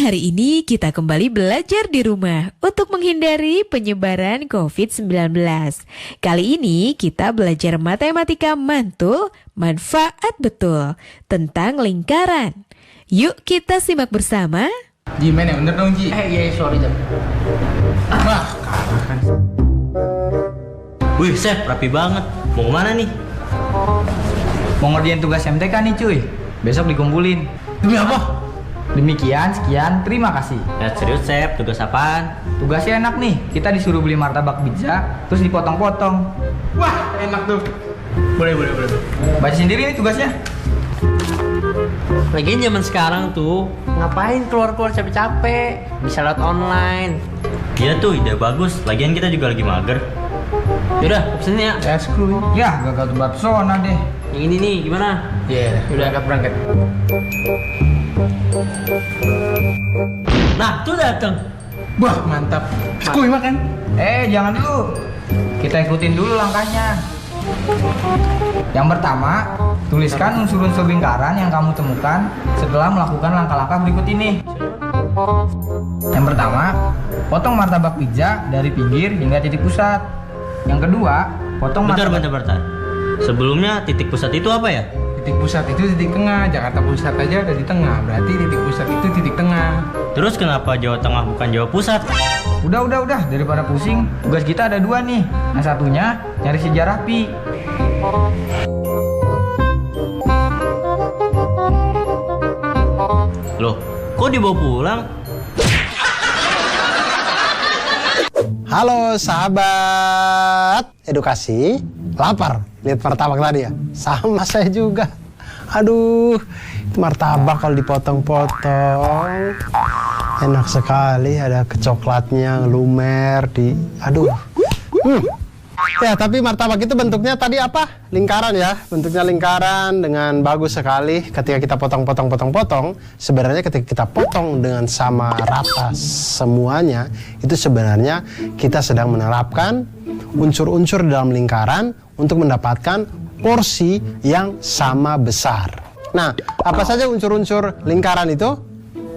hari ini kita kembali belajar di rumah untuk menghindari penyebaran COVID-19. Kali ini kita belajar matematika mantul, manfaat betul, tentang lingkaran. Yuk kita simak bersama. Ji, main yang bener dong, Ji. Iya, sorry, Jam. Wah, kalah kan. Wih, Chef, rapi banget. Mau kemana nih? Mau ngerjain tugas MTK nih cuy. Besok dikumpulin. Demi apa? Demikian, sekian, terima kasih. Ya, serius, Chef. Tugas apaan? Tugasnya enak nih. Kita disuruh beli martabak pizza, terus dipotong-potong. Wah, enak tuh. Boleh. Baca sendiri nih tugasnya. Lagian zaman sekarang tuh, ngapain keluar-keluar capek-capek? Bisa lewat online. Iya tuh, ide bagus. Lagian kita juga lagi mager. Yaudah, pesen ya. Es kru. Ya, gagal tebak pesona deh. Yang ini nih, gimana? Iya, udah berangkat. Nah, tuh dateng. Wah, mantap. Skuy makan. Jangan dulu. Kita ikutin dulu langkahnya. Yang pertama, tuliskan unsur-unsur lingkaran yang kamu temukan setelah melakukan langkah-langkah berikut ini. Yang pertama, potong martabak pizza dari pinggir hingga titik pusat. Yang kedua, potong Bentar. martabak. Sebelumnya titik pusat itu apa ya? Titik pusat itu titik tengah. Jakarta Pusat aja ada di tengah. Berarti titik pusat itu titik tengah. Terus kenapa Jawa Tengah bukan Jawa Pusat? Udah, daripada pusing. Tugas kita ada dua nih. Yang satunya nyari sejarah pi. Loh, kok dibawa pulang? Halo sahabat edukasi, lapar lihat martabak tadi ya? Sama saya juga. Aduh, itu martabak kalau dipotong-potong enak sekali, ada kecoklatnya, lumer di, aduh. Ya, tapi martabak itu bentuknya tadi apa? Lingkaran ya, bentuknya lingkaran dengan bagus sekali. Ketika kita potong, sebenarnya ketika kita potong dengan sama rata semuanya, itu sebenarnya kita sedang menerapkan unsur-unsur dalam lingkaran untuk mendapatkan porsi yang sama besar. Nah, apa saja unsur-unsur lingkaran itu?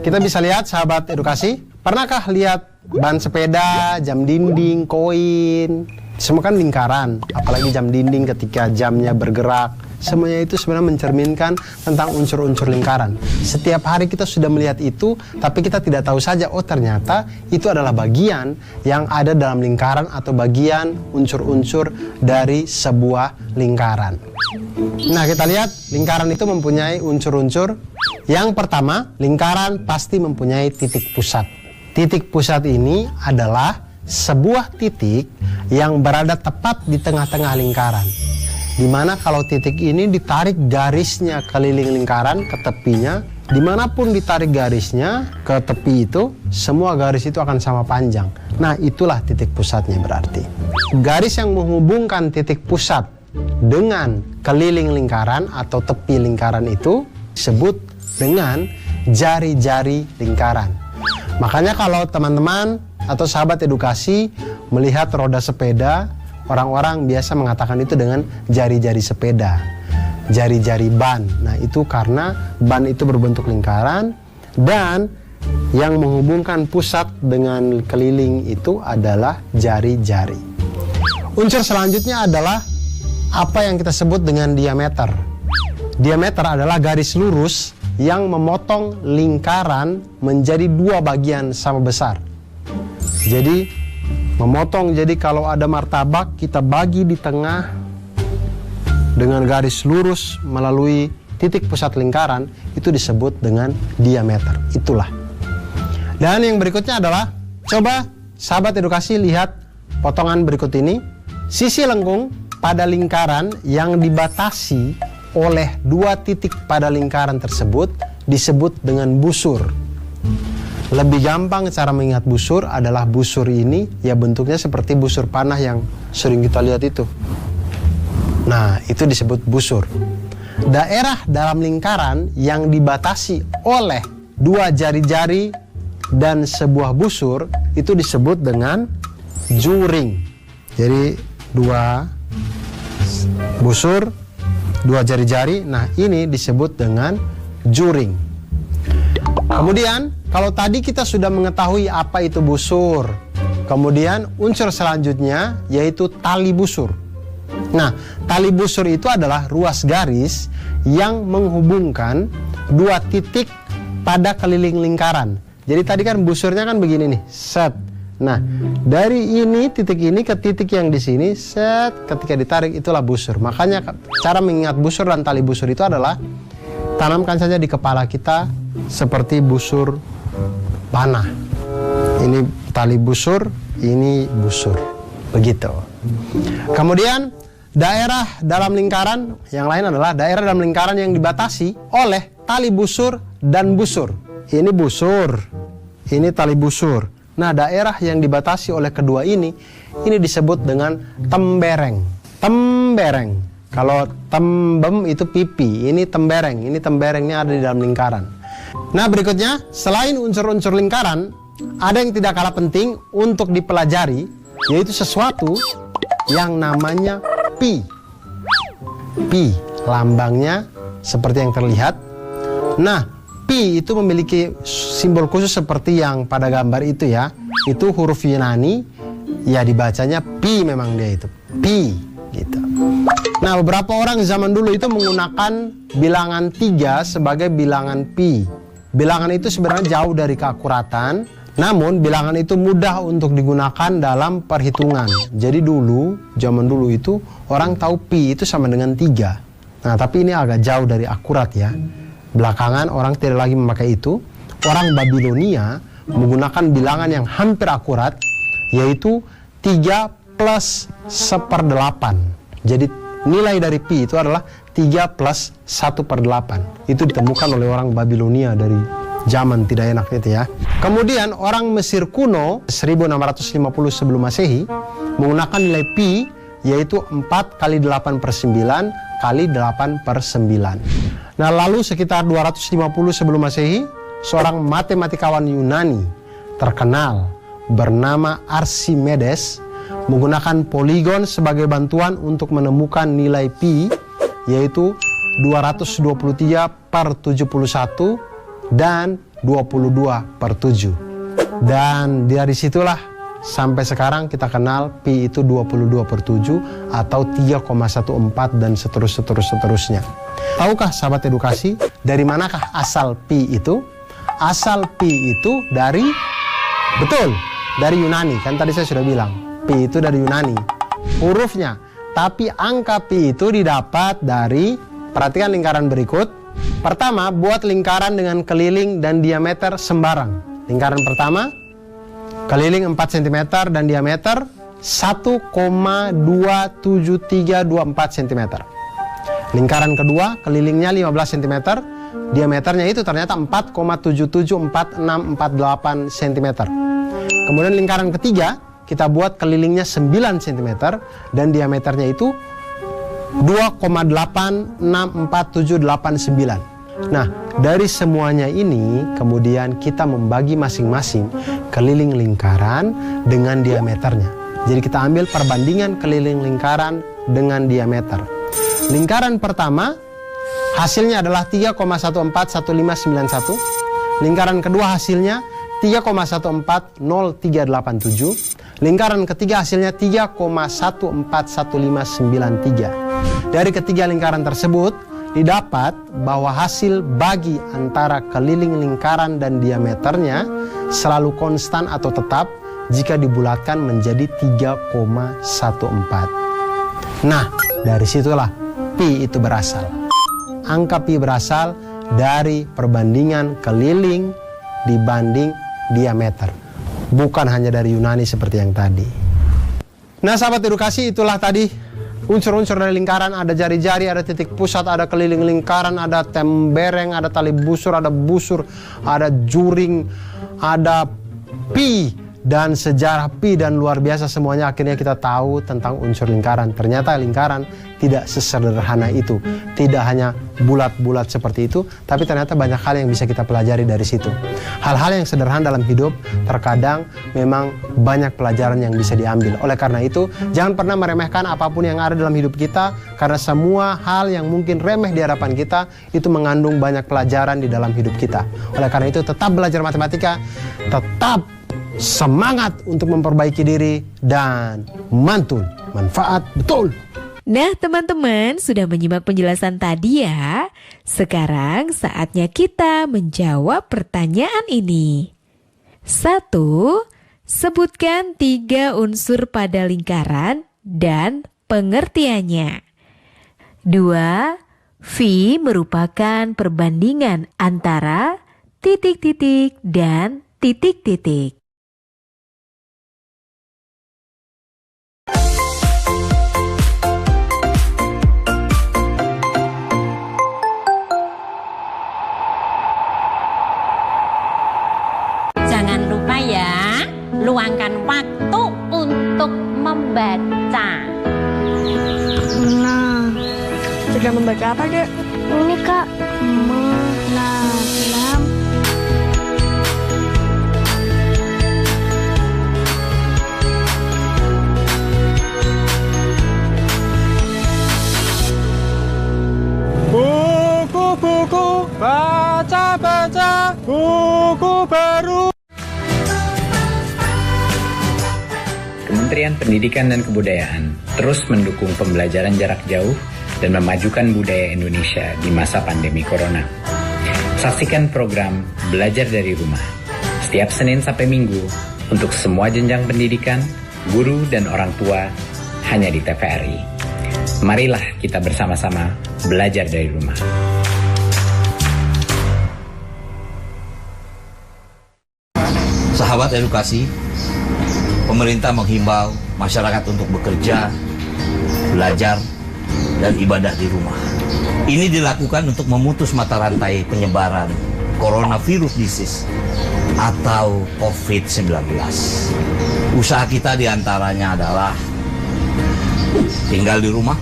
Kita bisa lihat sahabat edukasi. Pernahkah lihat ban sepeda, jam dinding, koin? Semua kan lingkaran, apalagi jam dinding ketika jamnya bergerak. Semuanya itu sebenarnya mencerminkan tentang unsur-unsur lingkaran. Setiap hari kita sudah melihat itu, tapi kita tidak tahu saja, oh ternyata itu adalah bagian yang ada dalam lingkaran atau bagian unsur-unsur dari sebuah lingkaran. Nah, kita lihat lingkaran itu mempunyai unsur-unsur. Yang pertama, lingkaran pasti mempunyai titik pusat. Titik pusat ini adalah sebuah titik yang berada tepat di tengah-tengah lingkaran, dimana kalau titik ini ditarik garisnya keliling lingkaran ke tepinya, dimanapun ditarik garisnya ke tepi itu, semua garis itu akan sama panjang. Nah, itulah titik pusatnya berarti. Garis yang menghubungkan titik pusat dengan keliling lingkaran atau tepi lingkaran itu disebut dengan jari-jari lingkaran. Makanya kalau teman-teman atau sahabat edukasi melihat roda sepeda, orang-orang biasa mengatakan itu dengan jari-jari sepeda, jari-jari ban. Nah, itu karena ban itu berbentuk lingkaran dan yang menghubungkan pusat dengan keliling itu adalah jari-jari. Unsur selanjutnya adalah apa yang kita sebut dengan diameter. Diameter adalah garis lurus yang memotong lingkaran menjadi dua bagian sama besar. Jadi memotong, jadi kalau ada martabak kita bagi di tengah dengan garis lurus melalui titik pusat lingkaran, itu disebut dengan diameter. Itulah. Dan yang berikutnya adalah, coba sahabat edukasi lihat potongan berikut ini. Sisi lengkung pada lingkaran yang dibatasi oleh dua titik pada lingkaran tersebut disebut dengan busur. Lebih gampang cara mengingat busur adalah busur ini ya bentuknya seperti busur panah yang sering kita lihat itu. Nah, itu disebut busur. Daerah dalam lingkaran yang dibatasi oleh dua jari-jari dan sebuah busur itu disebut dengan juring. Jadi dua busur, dua jari-jari, nah ini disebut dengan juring. Kemudian kalau tadi kita sudah mengetahui apa itu busur, kemudian unsur selanjutnya yaitu tali busur. Nah, tali busur itu adalah ruas garis yang menghubungkan dua titik pada keliling lingkaran. Jadi tadi kan busurnya kan begini nih, set. Nah, dari ini titik ini ke titik yang di sini, set, ketika ditarik itulah busur. Makanya cara mengingat busur dan tali busur itu adalah tanamkan saja di kepala kita seperti busur panah. Ini tali busur, ini busur. Begitu. Kemudian daerah dalam lingkaran, yang lain adalah daerah dalam lingkaran yang dibatasi oleh tali busur dan busur. Ini busur, ini tali busur. Nah, daerah yang dibatasi oleh kedua ini disebut dengan tembereng. Tembereng. Kalau tembem itu pipi, ini tembereng. Ini temberengnya ada di dalam lingkaran. Nah, berikutnya, selain unsur-unsur lingkaran, ada yang tidak kalah penting untuk dipelajari, yaitu sesuatu yang namanya pi. Pi, lambangnya seperti yang terlihat. Nah, pi itu memiliki simbol khusus seperti yang pada gambar itu ya. Itu huruf Yunani, ya dibacanya pi memang dia itu. Pi, gitu. Nah, beberapa orang zaman dulu itu menggunakan bilangan 3 sebagai bilangan pi. Bilangan itu sebenarnya jauh dari keakuratan, namun bilangan itu mudah untuk digunakan dalam perhitungan. Jadi zaman dulu itu orang tahu pi itu sama dengan 3. Nah, tapi ini agak jauh dari akurat ya. Belakangan orang tidak lagi memakai itu. Orang Babilonia menggunakan bilangan yang hampir akurat, yaitu 3 plus 1/8. Jadi nilai dari pi itu adalah 3 plus 1/8. Itu ditemukan oleh orang Babilonia dari zaman tidak enak itu ya. Kemudian orang Mesir kuno 1650 sebelum Masehi menggunakan nilai pi, yaitu 4 kali 8/9 kali 8/9. Nah, lalu sekitar 250 sebelum Masehi, seorang matematikawan Yunani terkenal bernama Archimedes menggunakan poligon sebagai bantuan untuk menemukan nilai pi, yaitu 223/71 dan 22/7. Dan dari situlah sampai sekarang kita kenal pi itu 22/7 atau 3,14 dan seterusnya. Tahukah sahabat edukasi dari manakah asal pi itu? Asal pi itu dari Yunani. Kan tadi saya sudah bilang pi itu dari Yunani hurufnya. Tapi angka pi itu didapat dari, perhatikan lingkaran berikut. Pertama, buat lingkaran dengan keliling dan diameter sembarang. Lingkaran pertama, keliling 4 cm dan diameter 1,27324 cm. Lingkaran kedua, kelilingnya 15 cm, diameternya itu ternyata 4,774648 cm. Kemudian lingkaran ketiga, kita buat kelilingnya 9 cm dan diameternya itu 2,864789. Nah, dari semuanya ini kemudian kita membagi masing-masing keliling lingkaran dengan diameternya. Jadi kita ambil perbandingan keliling lingkaran dengan diameter. Lingkaran pertama hasilnya adalah 3,141591. Lingkaran kedua hasilnya 3,140387. Lingkaran ketiga hasilnya 3,141593. Dari ketiga lingkaran tersebut didapat bahwa hasil bagi antara keliling lingkaran dan diameternya selalu konstan atau tetap jika dibulatkan menjadi 3,14. Nah, dari situlah pi itu berasal. Angka pi berasal dari perbandingan keliling dibanding diameter. Bukan hanya dari Yunani seperti yang tadi. Nah, sahabat edukasi, itulah tadi unsur-unsur dari lingkaran. Ada jari-jari, ada titik pusat, ada keliling lingkaran, ada tembereng, ada tali busur, ada juring, ada pi, dan sejarah pi dan luar biasa semuanya, akhirnya kita tahu tentang unsur lingkaran. Ternyata lingkaran tidak sesederhana itu. Tidak hanya bulat-bulat seperti itu, tapi ternyata banyak hal yang bisa kita pelajari dari situ. Hal-hal yang sederhana dalam hidup terkadang memang banyak pelajaran yang bisa diambil. Oleh karena itu, jangan pernah meremehkan apapun yang ada dalam hidup kita, karena semua hal yang mungkin remeh di hadapan kita itu mengandung banyak pelajaran di dalam hidup kita. Oleh karena itu, tetap belajar matematika, tetap semangat untuk memperbaiki diri, dan mantul, manfaat betul. Nah teman-teman, sudah menyimak penjelasan tadi ya. Sekarang saatnya kita menjawab pertanyaan ini. 1. Sebutkan 3 unsur pada lingkaran dan pengertiannya. 2. V merupakan perbandingan antara titik-titik dan titik-titik. Jangan lupa ya, luangkan waktu untuk membaca. Nah, sudah membaca apa, Dek? Ini, Kak. Menanam. Buku-buku, baca-baca, buku baru. Kementerian Pendidikan dan Kebudayaan terus mendukung pembelajaran jarak jauh dan memajukan budaya Indonesia di masa pandemi Corona. Saksikan program Belajar dari Rumah setiap Senin sampai Minggu untuk semua jenjang pendidikan, guru, dan orang tua hanya di TVRI. Marilah kita bersama-sama belajar dari rumah. Sahabat edukasi, pemerintah menghimbau masyarakat untuk bekerja, belajar, dan ibadah di rumah. Ini dilakukan untuk memutus mata rantai penyebaran coronavirus disease atau COVID-19. Usaha kita diantaranya adalah tinggal di rumah,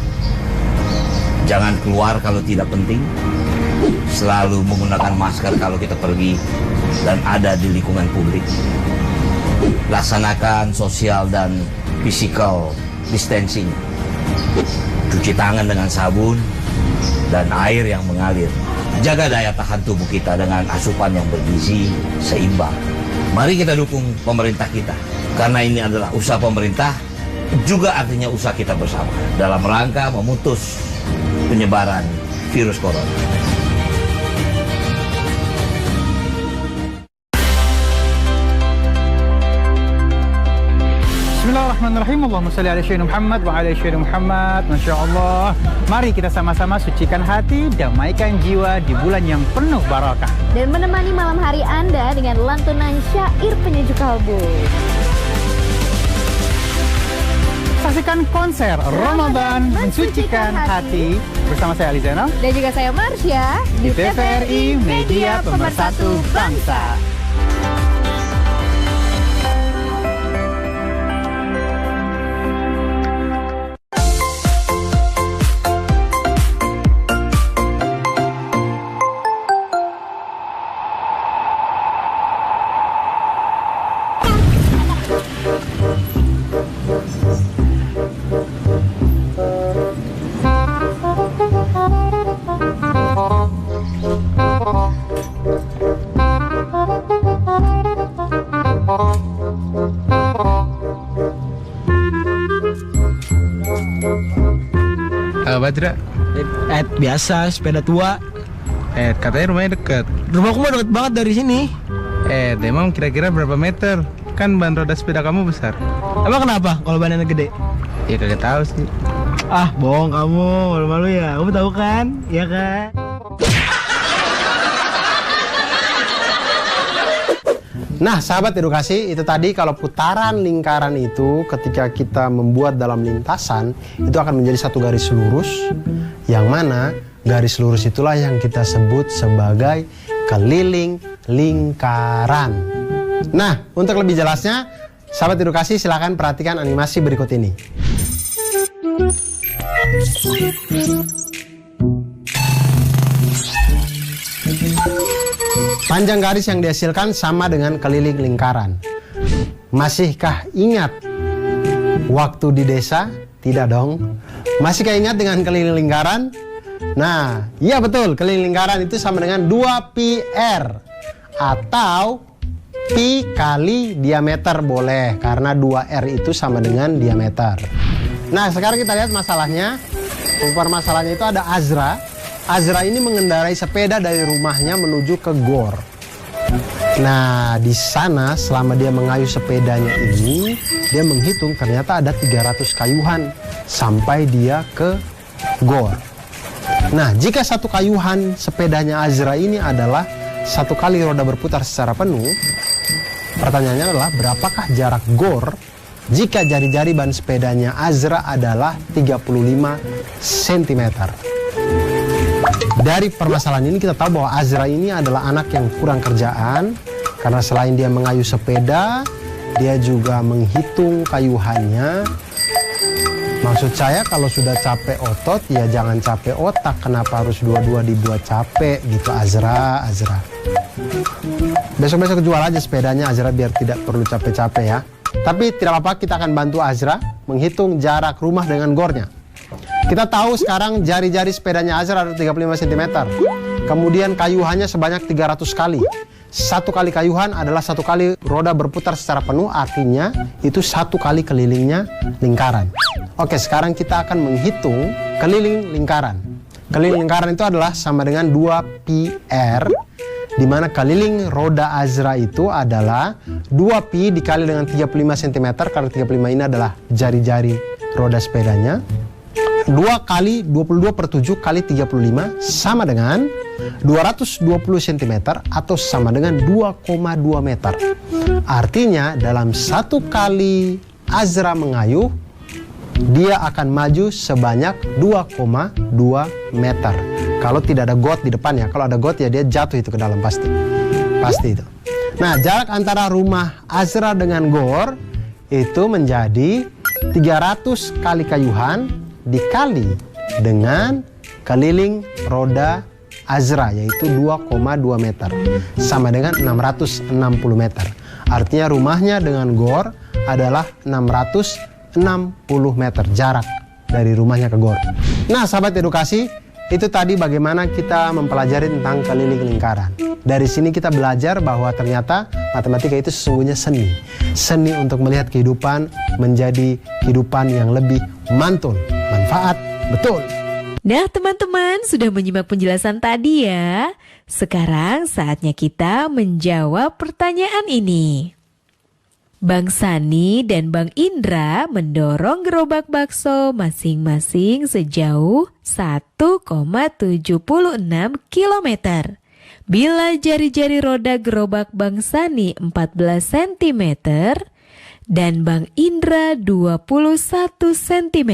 jangan keluar kalau tidak penting, selalu menggunakan masker kalau kita pergi dan ada di lingkungan publik. Laksanakan social dan physical distancing. Cuci tangan dengan sabun dan air yang mengalir. Jaga daya tahan tubuh kita dengan asupan yang bergizi seimbang. Mari kita dukung pemerintah kita, karena ini adalah usaha pemerintah, juga artinya usaha kita bersama dalam rangka memutus penyebaran virus corona. Bismillahirrahmanirrahim. Allahumma salli ala sayyidina Muhammad wa ala sayyidina Muhammad. Masya Allah. Mari kita sama-sama sucikan hati, damaikan jiwa di bulan yang penuh barakah. Dan menemani malam hari Anda dengan lantunan syair penyejuk kalbu. Saksikan konser Ramadan Mensucikan Hati bersama saya Ali Zainal Dan juga saya Marsha di TVRI Media Pemersatu Bangsa. Badra, Biasa, sepeda tua. katanya rumahnya deket. Rumahku mah deket banget dari sini. Emang kira-kira berapa meter? Kan ban roda sepeda kamu besar. Emang kenapa kalau bannya gede? Ya kagak tahu sih. Ah, bohong kamu, malu-malu ya. Kamu tahu kan? Iya kan? Nah, sahabat edukasi, itu tadi kalau putaran lingkaran itu ketika kita membuat dalam lintasan, itu akan menjadi satu garis lurus, yang mana garis lurus itulah yang kita sebut sebagai keliling lingkaran. Nah, untuk lebih jelasnya, Sahabat edukasi, silakan perhatikan animasi berikut ini. Panjang garis yang dihasilkan sama dengan keliling lingkaran. Masihkah ingat waktu di desa? Tidak dong. Masihkah ingat dengan keliling lingkaran? Nah, iya betul, keliling lingkaran itu sama dengan 2πr atau pi kali diameter boleh, karena 2r itu sama dengan diameter. Nah, sekarang kita lihat masalahnya. Permasalahannya itu ada Azra. Azra ini mengendarai sepeda dari rumahnya menuju ke gor. Nah, di sana selama dia mengayuh sepedanya ini, dia menghitung ternyata ada 300 kayuhan sampai dia ke gor. Nah, jika satu kayuhan sepedanya Azra ini adalah satu kali roda berputar secara penuh, pertanyaannya adalah berapakah jarak gor jika jari-jari ban sepedanya Azra adalah 35 cm. Dari permasalahan ini kita tahu bahwa Azra ini adalah anak yang kurang kerjaan, karena selain dia mengayuh sepeda, dia juga menghitung kayuhannya. Maksud saya kalau sudah capek otot, ya jangan capek otak. Kenapa harus dua-dua dibuat capek gitu, Azra. Besok-besok jual aja sepedanya Azra biar tidak perlu capek-capek ya. Tapi tidak apa-apa, kita akan bantu Azra menghitung jarak rumah dengan gornya. Kita tahu sekarang jari-jari sepedanya Azra ada 35 cm. Kemudian kayuhannya sebanyak 300 kali. Satu kali kayuhan adalah satu kali roda berputar secara penuh, artinya itu satu kali kelilingnya lingkaran. Oke, sekarang kita akan menghitung keliling lingkaran. Keliling lingkaran itu adalah sama dengan 2πr, di mana keliling roda Azra itu adalah 2pi dikali dengan 35 cm, karena 35 ini adalah jari-jari roda sepedanya. 2 kali 22 per 7 kali 35 sama dengan 220 cm atau sama dengan 2,2 meter. Artinya dalam satu kali Azra mengayuh, dia akan maju sebanyak 2,2 meter. Kalau tidak ada got di depannya, kalau ada got ya dia jatuh itu ke dalam pasti itu. Nah, jarak antara rumah Azra dengan gor itu menjadi 300 kali kayuhan dikali dengan keliling roda Azra, yaitu 2,2 meter, sama dengan 660 meter. Artinya rumahnya dengan gor adalah 660 meter jarak dari rumahnya ke gor. Nah, sahabat edukasi, itu tadi bagaimana kita mempelajari tentang keliling lingkaran. Dari sini kita belajar bahwa ternyata matematika itu sesungguhnya seni. Seni untuk melihat kehidupan menjadi kehidupan yang lebih mantul, manfaat, betul. Nah, teman-teman sudah menyimak penjelasan tadi ya. Sekarang saatnya kita menjawab pertanyaan ini. Bang Sani dan Bang Indra mendorong gerobak bakso masing-masing sejauh 1,76 km. Bila jari-jari roda gerobak Bang Sani 14 cm dan Bang Indra 21 cm,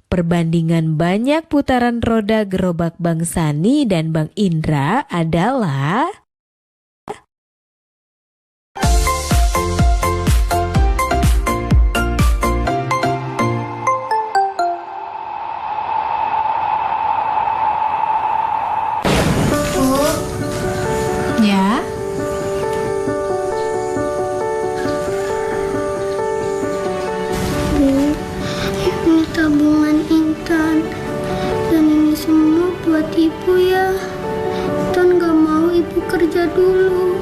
perbandingan banyak putaran roda gerobak Bang Sani dan Bang Indra adalah ya. Ini tabungan Intan, dan ini semua buat ibu ya. Intan gak mau ibu kerja dulu.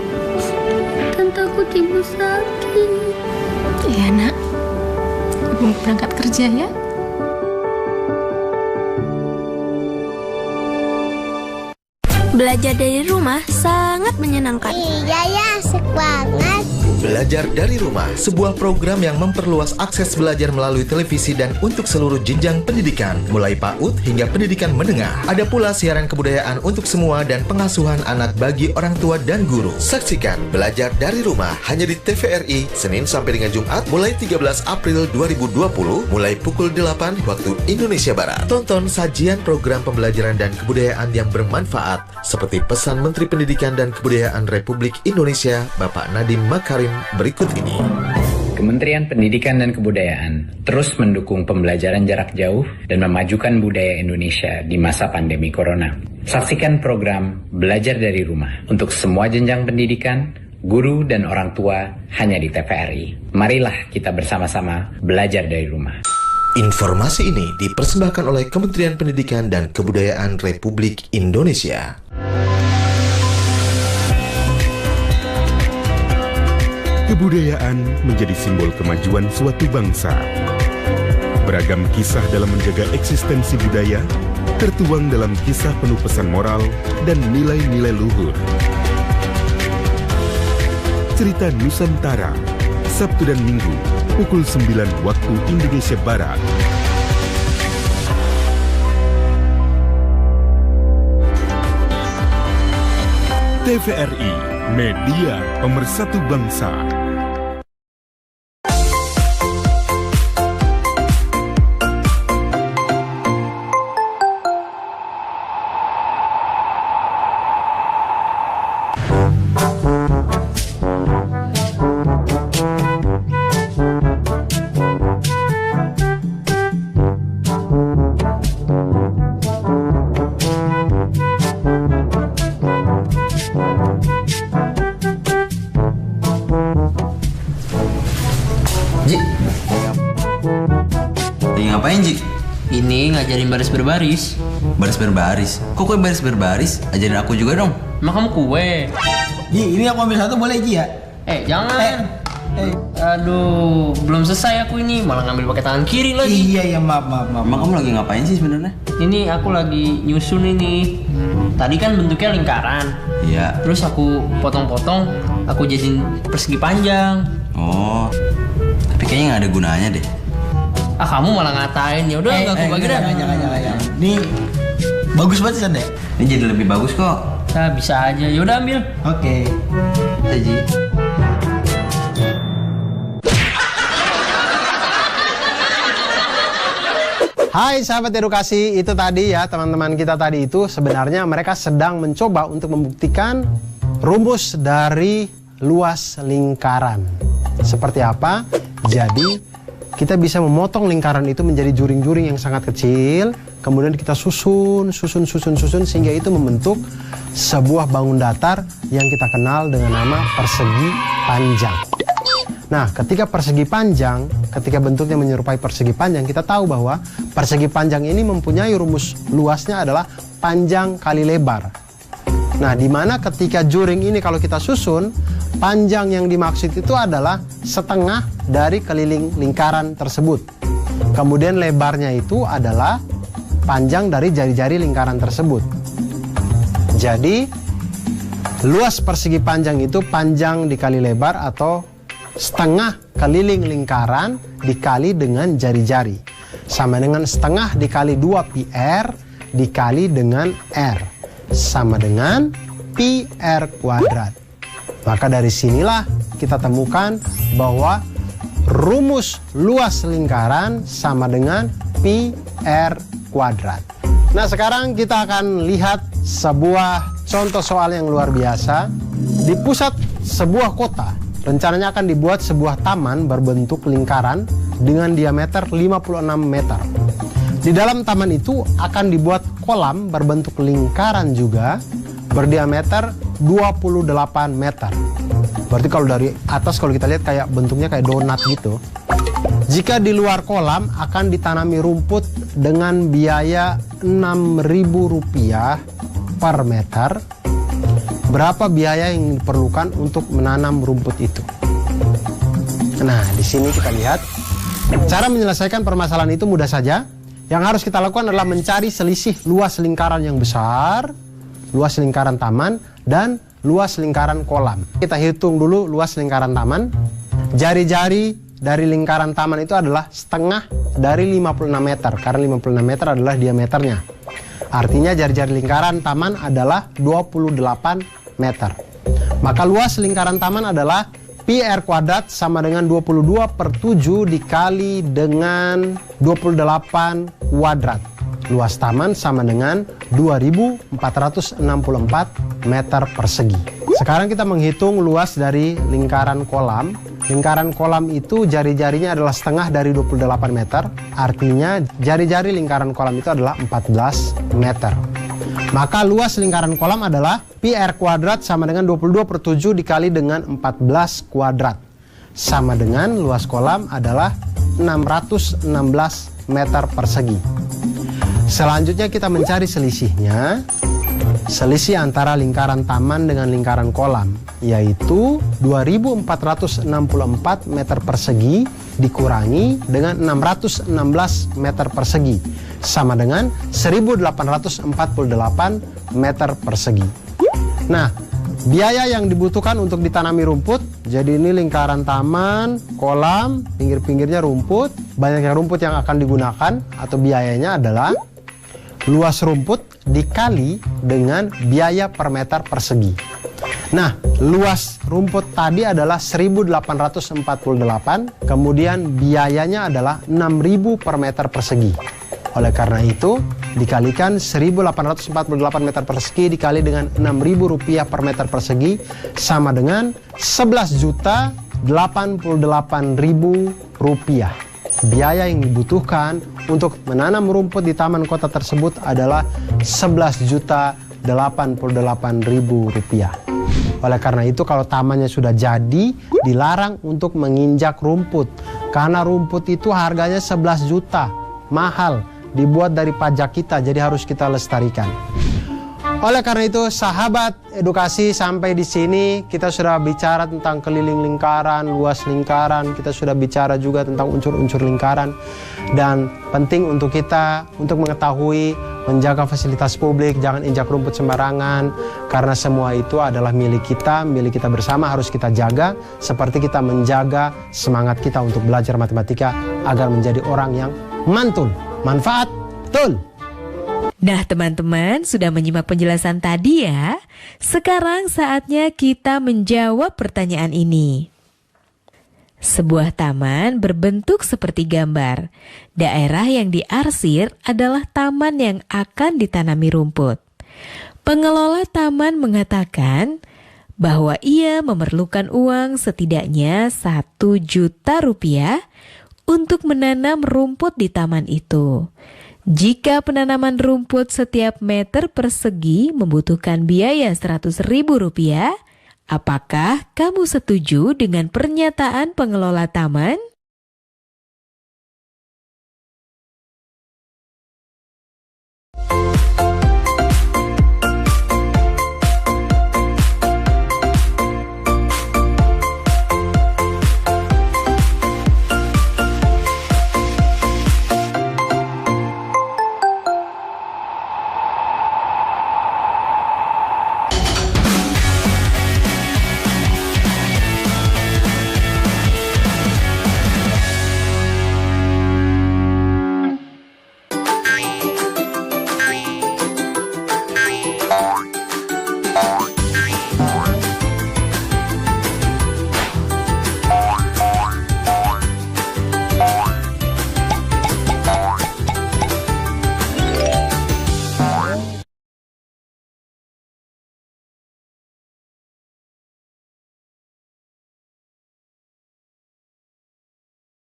Intan takut ibu sakit. Iya nak, ibu berangkat kerja ya. Belajar dari rumah sangat menyenangkan. Iya ya, asik banget. Belajar dari Rumah, sebuah program yang memperluas akses belajar melalui televisi dan untuk seluruh jenjang pendidikan, mulai PAUD hingga pendidikan menengah. Ada pula siaran kebudayaan untuk semua dan pengasuhan anak bagi orang tua dan guru. Saksikan Belajar dari Rumah hanya di TVRI, Senin sampai dengan Jumat, mulai 13 April 2020, mulai pukul 8 waktu Indonesia Barat. Tonton sajian program pembelajaran dan kebudayaan yang bermanfaat, seperti pesan Menteri Pendidikan dan Kebudayaan Republik Indonesia, Bapak Nadiem Makarim berikut ini. Kementerian Pendidikan dan Kebudayaan terus mendukung pembelajaran jarak jauh dan memajukan budaya Indonesia di masa pandemi corona. Saksikan program Belajar dari Rumah untuk semua jenjang pendidikan, guru dan orang tua hanya di TVRI. Marilah kita bersama-sama belajar dari rumah. Informasi ini dipersembahkan oleh Kementerian Pendidikan dan Kebudayaan Republik Indonesia. Kebudayaan menjadi simbol kemajuan suatu bangsa. Beragam kisah dalam menjaga eksistensi budaya tertuang dalam kisah penuh pesan moral dan nilai-nilai luhur. Cerita Nusantara, Sabtu dan Minggu, pukul 9 waktu Indonesia Barat. TVRI, media pemersatu bangsa. Ngapain, Ji? Ini ngajarin baris berbaris. Baris berbaris? Kok kue baris berbaris? Ajarin aku juga dong. Emang kamu kue? Ji, ini aku ambil satu boleh, Ji ya? Jangan. Aduh, belum selesai aku ini, malah ngambil pakai tangan kiri lagi. Iya, maaf. Emang kamu lagi ngapain sih sebenarnya? Ini aku lagi nyusun ini. Tadi kan bentuknya lingkaran. Iya. Terus aku potong-potong, aku jadiin persegi panjang. Oh, tapi kayaknya nggak ada gunanya deh. Kamu malah ngatain. Ya udah, nggak aku bagi dah. Jangan. Ini bagus banget San deh. Ini jadi lebih bagus kok. Nah, bisa aja. Ya udah ambil. Oke. Ji. Hai sahabat edukasi, itu tadi ya teman-teman kita tadi itu sebenarnya mereka sedang mencoba untuk membuktikan rumus dari luas lingkaran. Seperti apa? Jadi kita bisa memotong lingkaran itu menjadi juring-juring yang sangat kecil, kemudian kita susun sehingga itu membentuk sebuah bangun datar yang kita kenal dengan nama persegi panjang. Nah, ketika persegi panjang, ketika bentuknya menyerupai persegi panjang, kita tahu bahwa persegi panjang ini mempunyai rumus luasnya adalah panjang kali lebar. Nah, di mana ketika juring ini kalau kita susun, panjang yang dimaksud itu adalah setengah dari keliling lingkaran tersebut. Kemudian lebarnya itu adalah panjang dari jari-jari lingkaran tersebut. Jadi, luas persegi panjang itu panjang dikali lebar atau setengah keliling lingkaran dikali dengan jari-jari. Sama dengan setengah dikali 2 PR dikali dengan R. Sama dengan pi R kuadrat. Maka dari sinilah kita temukan bahwa rumus luas lingkaran sama dengan pi R kuadrat. Nah, sekarang kita akan lihat sebuah contoh soal yang luar biasa. Di pusat sebuah kota, rencananya akan dibuat sebuah taman berbentuk lingkaran dengan diameter 56 meter. Di dalam taman itu akan dibuat kolam berbentuk lingkaran juga berdiameter 28 meter. Berarti kalau dari atas kalau kita lihat kayak bentuknya kayak donat gitu. Jika di luar kolam akan ditanami rumput dengan biaya Rp6.000 per meter. Berapa biaya yang diperlukan untuk menanam rumput itu? Nah, di sini kita lihat cara menyelesaikan permasalahan itu mudah saja. Yang harus kita lakukan adalah mencari selisih luas lingkaran yang besar, luas lingkaran taman, dan luas lingkaran kolam. Kita hitung dulu luas lingkaran taman. Jari-jari dari lingkaran taman itu adalah setengah dari 56 meter, karena 56 meter adalah diameternya. Artinya jari-jari lingkaran taman adalah 28 meter. Maka luas lingkaran taman adalah pi R kuadrat sama dengan 22/7 dikali dengan 28 kuadrat. Luas taman sama dengan 2464 meter persegi. Sekarang kita menghitung luas dari lingkaran kolam. Lingkaran kolam itu jari-jarinya adalah setengah dari 28 meter, artinya jari-jari lingkaran kolam itu adalah 14 meter. Maka luas lingkaran kolam adalah pi r kuadrat sama dengan 22/7 dikali dengan 14 kuadrat. Sama dengan luas kolam adalah 616 meter persegi. Selanjutnya kita mencari selisihnya. Selisih antara lingkaran taman dengan lingkaran kolam, yaitu 2464 meter persegi dikurangi dengan 616 meter persegi, sama dengan 1848 meter persegi. Nah, biaya yang dibutuhkan untuk ditanami rumput, jadi ini lingkaran taman, kolam, pinggir-pinggirnya rumput, banyaknya rumput yang akan digunakan atau biayanya adalah luas rumput dikali dengan biaya per meter persegi. Nah, luas rumput tadi adalah 1848, kemudian biayanya adalah 6.000 per meter persegi. Oleh karena itu, dikalikan 1848 meter persegi dikali dengan 6.000 rupiah per meter persegi sama dengan 11.088.000 rupiah. Biaya yang dibutuhkan untuk menanam rumput di taman kota tersebut adalah 11.088.000 rupiah. Oleh karena itu kalau tamannya sudah jadi, dilarang untuk menginjak rumput. Karena rumput itu harganya 11 juta, mahal, dibuat dari pajak kita, jadi harus kita lestarikan. Oleh karena itu, sahabat edukasi, sampai di sini kita sudah bicara tentang keliling lingkaran, luas lingkaran, kita sudah bicara juga tentang unsur-unsur lingkaran. Dan penting untuk kita untuk mengetahui, menjaga fasilitas publik, jangan injak rumput sembarangan, karena semua itu adalah milik kita bersama, harus kita jaga, seperti kita menjaga semangat kita untuk belajar matematika agar menjadi orang yang mantul, manfaat, betul. Nah teman-teman, sudah menyimak penjelasan tadi ya? Sekarang saatnya kita menjawab pertanyaan ini. Sebuah taman berbentuk seperti gambar. Daerah yang diarsir adalah taman yang akan ditanami rumput. Pengelola taman mengatakan bahwa ia memerlukan uang setidaknya 1 juta rupiah untuk menanam rumput di taman itu. Jika penanaman rumput setiap meter persegi membutuhkan biaya 100.000 rupiah, apakah kamu setuju dengan pernyataan pengelola taman?